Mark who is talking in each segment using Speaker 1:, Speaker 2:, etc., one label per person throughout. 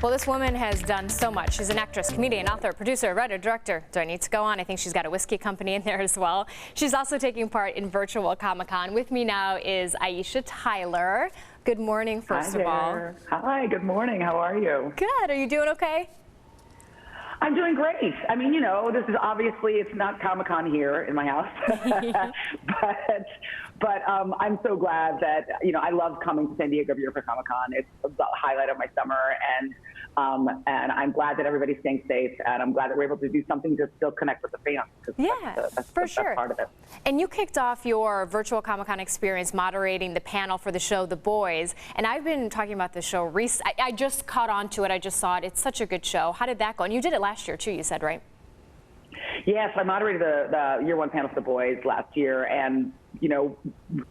Speaker 1: Well, this woman has done so much. She's an actress, comedian, author, producer, writer, director. Do I need to go on? I think she's got a whiskey company in there as well. She's also taking part in virtual Comic-Con. With me now is Aisha Tyler. Good morning, first of all.
Speaker 2: Hi, good morning. How are you?
Speaker 1: Good. Are you doing okay?
Speaker 2: I'm doing great. I mean, you know, this is obviously, it's not Comic-Con here in my house, but I'm so glad that, you know, I love coming to San Diego every year for Comic-Con. It's the highlight of my summer, and I'm glad that everybody's staying safe, and I'm glad that we're able to do something to still connect with the fans.
Speaker 1: Yeah,
Speaker 2: that's
Speaker 1: for
Speaker 2: the
Speaker 1: sure.
Speaker 2: best part of it.
Speaker 1: And you kicked off your virtual Comic-Con experience moderating the panel for the show The Boys, and I've been talking about the show recently. I just caught on to it. I just saw it. It's such a good show. How did that go? And you did it last year too, you said, right?
Speaker 2: Yes, I moderated the year one panel for The Boys last year, and you know,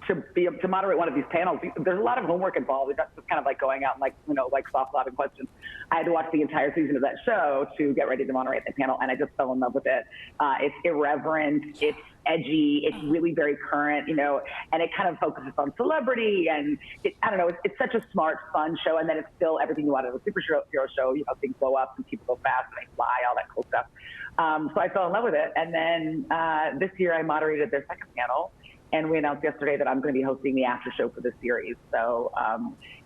Speaker 2: to moderate one of these panels, there's a lot of homework involved. It's not just kind of like going out and like soft lobbing questions. I had to watch the entire season of that show to get ready to moderate the panel, and I just fell in love with it. It's irreverent, it's edgy, it's really very current, you know, and it kind of focuses on celebrity, and I don't know, it's such a smart, fun show, and then it's still everything you want out of a superhero show. You know, things blow up and people go fast and they fly, all that cool stuff. So I fell in love with it, and then this year I moderated their second panel. And we announced yesterday that I'm going to be hosting the after show for this series. So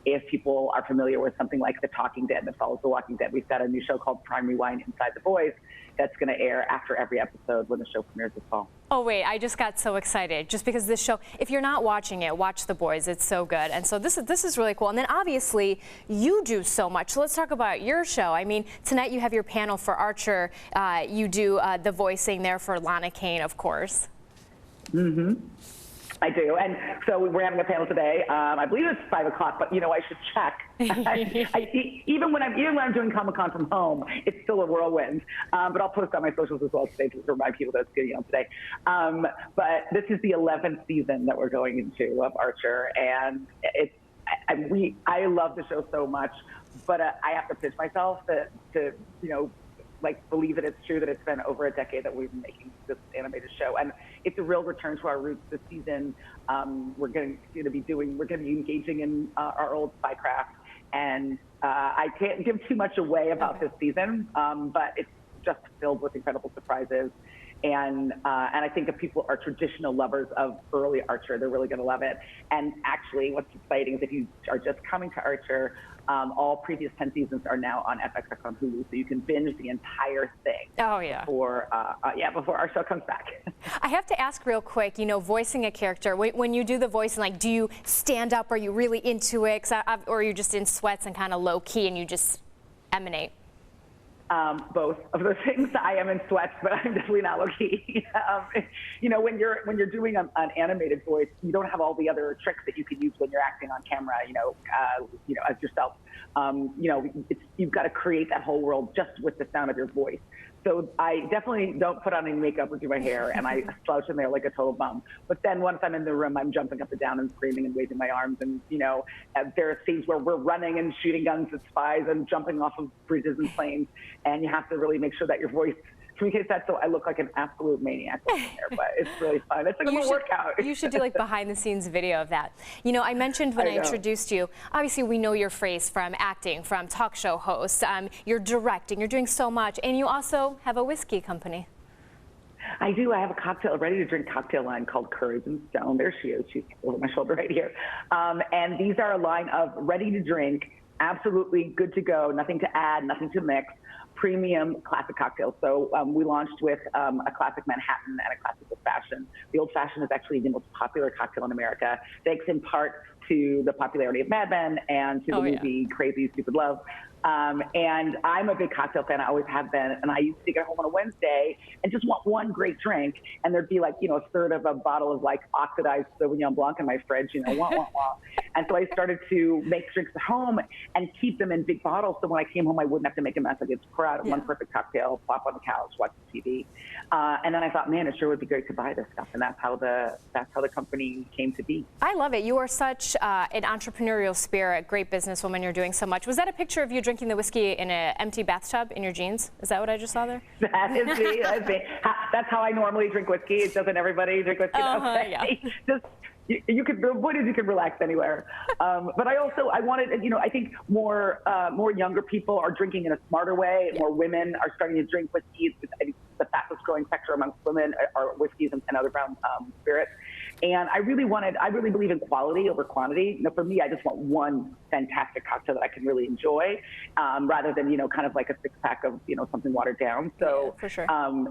Speaker 2: if people are familiar with something like The Talking Dead that follows The Walking Dead, we've got a new show called Prime Rewind Inside the Boys that's going to air after every episode when the show premieres this fall.
Speaker 1: Oh, wait, I just got so excited just because this show, if you're not watching it, watch The Boys. It's so good. And so this is really cool. And then obviously you do so much. So let's talk about your show. I mean, tonight you have your panel for Archer. You do the voicing there for Lana Kane, of course.
Speaker 2: Mm-hmm. I do, and so we're having a panel today. I believe it's 5 o'clock, but you know, I should check. Even when I'm doing Comic-Con from home, it's still a whirlwind. But I'll post on my socials as well today to remind people that it's going on today. But this is the 11th season that we're going into of Archer, and I love the show so much, but I have to pitch myself to you know, like believe that it's true that it's been over a decade that we've been making this animated show, and it's a real return to our roots this season. We're going to be engaging in our old spycraft, and I can't give too much away about this season, but it's just filled with incredible surprises. And I think if people are traditional lovers of early Archer, they're really going to love it. And actually, what's exciting is if you are just coming to Archer, all previous 10 seasons are now on FX on Hulu, so you can binge the entire thing.
Speaker 1: Oh, yeah.
Speaker 2: Before our show comes back.
Speaker 1: I have to ask real quick, you know, voicing a character, when you do the voicing, like, do you stand up? Are you really into it? Or are you just in sweats and kind of low key and you just emanate?
Speaker 2: Both of those things. I am in sweats, but I'm definitely not low-key. You know, when you're doing an animated voice, you don't have all the other tricks that you can use when you're acting on camera. You know, as yourself. You know, you've got to create that whole world just with the sound of your voice. So I definitely don't put on any makeup or do my hair, and I slouch in there like a total bum. But then once I'm in the room, I'm jumping up and down and screaming and waving my arms. And, you know, there are scenes where we're running and shooting guns at spies and jumping off of bridges and planes. And you have to really make sure that your voice communicates that, so I look like an absolute maniac in there. But it's really fun. It's like a workout. You
Speaker 1: should do like behind the scenes video of that. You know, I mentioned when I introduced you, obviously we know your phrase from acting, from talk show hosts. You're directing, you're doing so much, and you also have a whiskey company.
Speaker 2: I do. I have a ready-to-drink cocktail line called Courage and Stone. There she is. She's over my shoulder right here. And these are a line of ready-to-drink, absolutely good to go, nothing to add, nothing to mix, premium classic cocktails. So we launched with a classic Manhattan and a classic Old Fashioned. The Old Fashioned is actually the most popular cocktail in America, thanks in part to the popularity of Mad Men and to the movie Crazy Stupid Love. And I'm a big cocktail fan. I always have been. And I used to get home on a Wednesday and just want one great drink. And there'd be like, you know, a third of a bottle of like oxidized Sauvignon Blanc in my fridge, you know, wah. And so I started to make drinks at home and keep them in big bottles. So when I came home, I wouldn't have to make a mess. I could pour out one perfect cocktail, plop on the couch, watch the TV. And then I thought, man, it sure would be great to buy this stuff. And that's how the company came to be.
Speaker 1: I love it. You are such an entrepreneurial spirit, great businesswoman. You're doing so much. Was that a picture of you drinking the whiskey in an empty bathtub in your jeans? Is that what I just saw there?
Speaker 2: That is me. That's how I normally drink whiskey. Doesn't everybody drink whiskey?
Speaker 1: Yeah.
Speaker 2: Just The point is you can relax anywhere. But I wanted, I think more younger people are drinking in a smarter way. More women are starting to drink whiskeys. I think the fastest growing sector amongst women are whiskeys and other brown spirits. And I really believe in quality over quantity. For me, I just want one fantastic cocktail that I can really enjoy, rather than, kind of like a 6-pack of, something watered down. So
Speaker 1: for sure.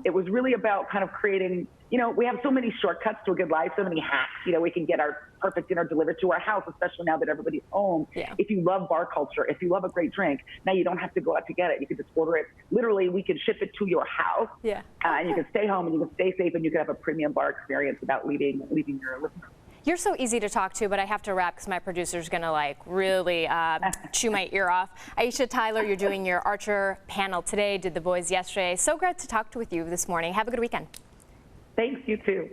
Speaker 2: It was really about kind of creating, we have so many shortcuts to a good life, so many hacks. We can get our perfect dinner delivered to our house, especially now that everybody's home.
Speaker 1: Yeah.
Speaker 2: If you love bar culture, if you love a great drink, now you don't have to go out to get it. You can just order it. Literally, we can ship it to your house.
Speaker 1: Yeah.
Speaker 2: And you can stay home and you can stay safe and you can have a premium bar experience without leaving your living room.
Speaker 1: You're so easy to talk to, but I have to wrap because my producer's going to really chew my ear off. Aisha, Tyler, you're doing your Archer panel today, did the boys yesterday. So great to talk with you this morning. Have a good weekend.
Speaker 2: Thanks, you too.